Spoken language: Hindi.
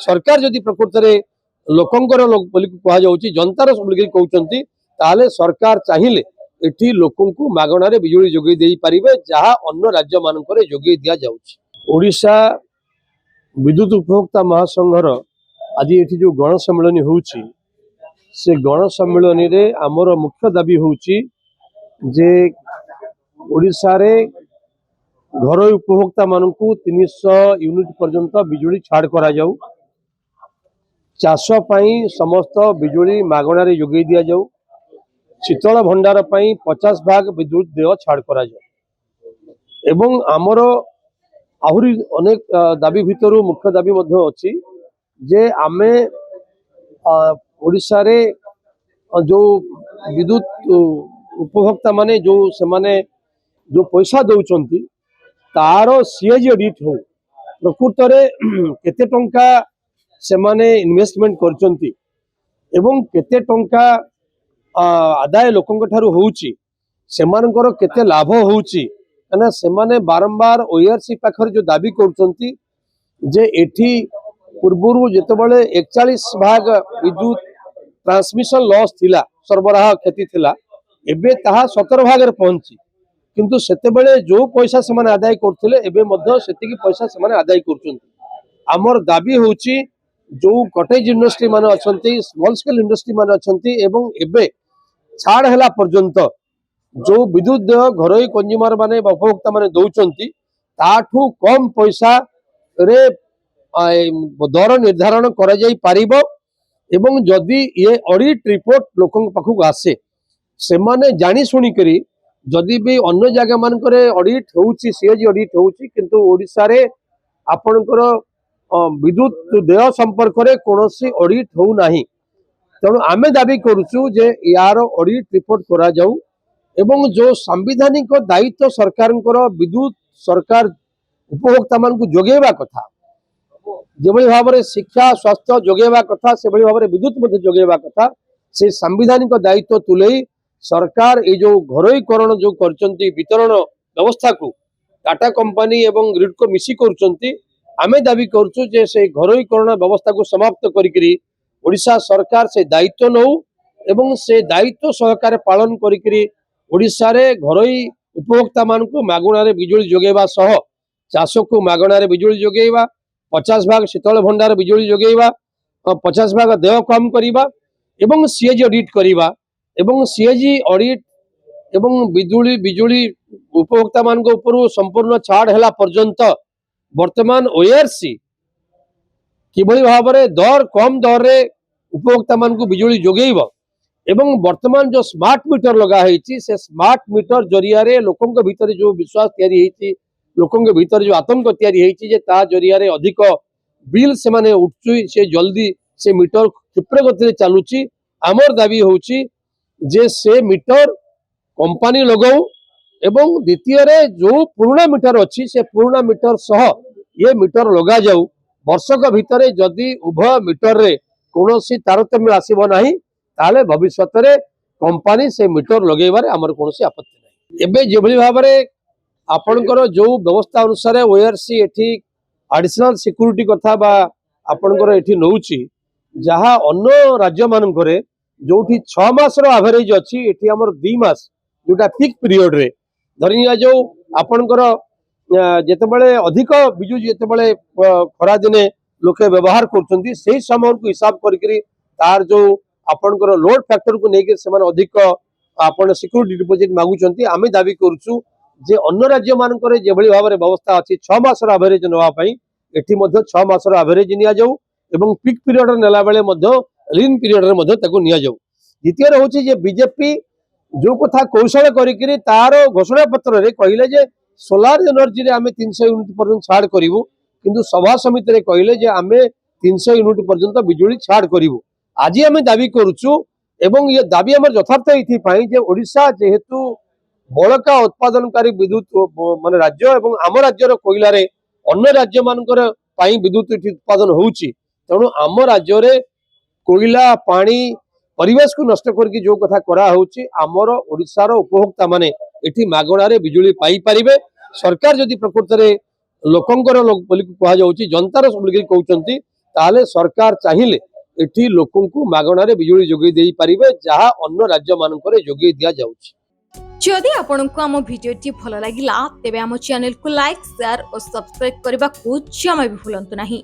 सरकार जदि प्रकृत में लोकंकर बोली कह जनतार बोलिक कहते ताले सरकार चाहिए एठी लोकों को मागणार बिजुली जोगे दे पारिबे जहाँ अन्य राज्य मानक जोगे दि जाउछि। ओडिशा विद्युत उपभोक्ता महासंघर आज ये जो गण सम्मेलन होउछि से गण सम्मेलन रे आमर मुख्य दाबी होउछि जे ओडिशा रे घर उपभोक्ता मानकू 300 यूनिट पर्यंत बिजुली छाड़ करा जाऊ, चाष पाई समस्त बिजुली मागणार जोगे दि जाऊ, शीतल भंडार पाई 50 भाग विद्युत देय छाड़ करा जाऊ एवं आमर आहुरी अनेक दाबी भितर मुख्य दाबी मध्य अछि जे आमे ओडिशा रे जो विद्युत उपभोक्ता माने जो से माने जो पैसा दौरान तार सीएजी ऑडिट हो प्रकृत रे केते टंका से माने इन्वेस्टमेंट करचंती एवं केते टंका आदाय लोकंक ठारू होउची सेमानकर केते लाभ होउची ना से माने बारंबार ओआरसी पाखर जो दाबी करचंती जे एठी पूर्वरु जेतेबेले 41 भाग विद्युत ट्रांसमिशन लॉस थिला सरबराह क्षति थिला एबे ताहा 17 भाग रे पहुंची किंतु सेतेबेले जो पैसा से माने आदाय करथिले एबे मध्य सेतिकी पैसा से माने आदाय करचंती। आमर दाबी होउची जो कटेज इंडस्ट्री माने अछंती स्मॉल स्केल इंडस्ट्री माने अछंती एवं एबे छाड़ हैला पर्यंत जो विद्युत देय घरोई कंज्यूमर माने उपभोक्ता माने दौचंती ताठू कम पैसा रे दर निर्धारण करा जाई पारिबो एवं जदि ये ऑडिट रिपोर्ट लोकन पाखु आसे से माने जानी सुनी करी जदि भी अन्य जगह मानकर ऑडिट होउची सीएजी ऑडिट होउची किंतु ओडिशा रे आपनकर विद्युत देय संपर्क रे कोनोसी ऑडिट हो नाही तेणु आमे दाबी करूछु जे यार ऑडिट रिपोर्ट करा जाऊ एवं जो संवैधानिक दायित्व सरकारंकर विद्युत सरकार उपभोक्ता मान को जोगेबा कथा जेभली भाव में शिक्षा स्वास्थ्य जोगेबा कथा से भाव में विद्युत मध्य जोगेबा कथा से संवैधानिक दायित्व तुले सरकार ये जो घरोईकरण जो करचंती वितरण व्यवस्था को टाटा कंपनी एवं ग्रिड को मिसी करचंती आमे दाबी करछु जे से घरोईकरण व्यवस्था को समाप्त करिकरी ओडिशा सरकार से दायित्व नौ एवं से दायित्व सहकार पालन करिकरी ओडिशा रे घरोई उपभोक्ता मान को मागणार बिजुली जोगेबा सह चाष को मागणार बिजुली जोगेबा 50 भाग शीतल भंडार बिजुली जोगेबा 50 भाग देय कम करिबा एवं सीएजी ऑडिट करिबा एवं सीएजी ऑडिट एवं बिजुली उपभोक्ता मान को ऊपर संपूर्ण छाड़ हैला पर्यंत वर्तमान ओआरसी किभली भाव में दर कम दर रे उपभोक्ता मान को बिजुली जोगेबा एवं वर्तमान जो स्मार्ट मीटर लगा है से स्मार्ट मीटर जरिया रे लोकों के भीतर जो विश्वास तैयारी है लोकों के भीतर जो आतंक तैयारी है ता जरिया रे अधिक बिल से माने उठुई से जल्दी से मीटर क्षिप्र गति चलुची आमर दाबी होउची जे से मीटर कंपनी लगाऊ एवं द्वितीय रे जो पुराना मीटर अच्छी से पुराना मीटर सह ये मीटर लगा जाऊ वर्षक भितर जदि उभय मीटर रे कोनोसी तारतम्य आसीबो नाही ताले भविष्य रे कंपनी से मीटर लगेबारे हमर कोनोसी आपत्ति नाही। एबे जेभली भाव में आपनकर जो व्यवस्था अनुसार ओआरसी एठी एडिशनल सिक्योरिटी कथा बा आपनकर एठी नउची जहाँ अन्य राज्य मानकरे जोठी 6 मास रो एवरेज अछि एठी हमर 2 मास जोटा पीक पीरियड रे धरिया जो आपनकर जेतेबेले अधिक बिजु जेतेबेले खरा दिने लोके व्यवहार करचंती सेही समय को हिसाब करकरी तार जो आपनकर लोड फैक्टर को नेके समान अधिक आपण सिक्योरिटी डिपॉजिट मागुचंती आमे दाबी करछु जे अन्य राज्य मानकरे जेभली भाव में व्यवस्था अछि 6 मास रो एवरेज नवा पई एठी मध्ये 6 मास रो एवरेज निया जाऊ एवं पीक पीरियड नेला बेले मध्ये लीन पीरियड रे मध्ये ताको निया जाऊ। द्वितीय होछि जे बीजेपी जो कथा कौशल करिकरी तार घोषणा पत्र रे कहिले जे सोलार एनर्जी रे आमे 300 यूनिट पर्यंत छाड़ करिवु किंतु सभा समिति रे कहिले जे आमे 300 यूनिट पर्यंत बिजुली छाड़ करिवु आज आमे दाबी करूछु एवं ये दाबी हमर यथार्थ इथि पई जे ओडिशा जेहेतु बड़का उत्पादनकारी विद्युत माने राज्य एवं आम राज्य रो कोइला रे अन्य राज्य मानकर पई विद्युत उत्पादन होउची तेणु आम राज्य रे कोइला पानी परिवेश को नष्ट करके जो कथा करा होउची आमर ओडिशा रो उपभोक्ता माने एठी मागणा रे बिजुली पाई परिबे सरकार जदि प्रकृत रे लोकंकर बोली कह जाउची जनतार बोली कहउचंती ताहले सरकार चाहिए एठी लोकंकु मागणारे बिजुली जोगई देई परिबे जहा अन्य राज्य मानकरे जोगई दिया जाउछि। जदि आपंक आम भिडी भल लगा तेब आम चैनल को लाइक शेयर और सब्सक्राइब करने को जमा भी भूलु नहीं।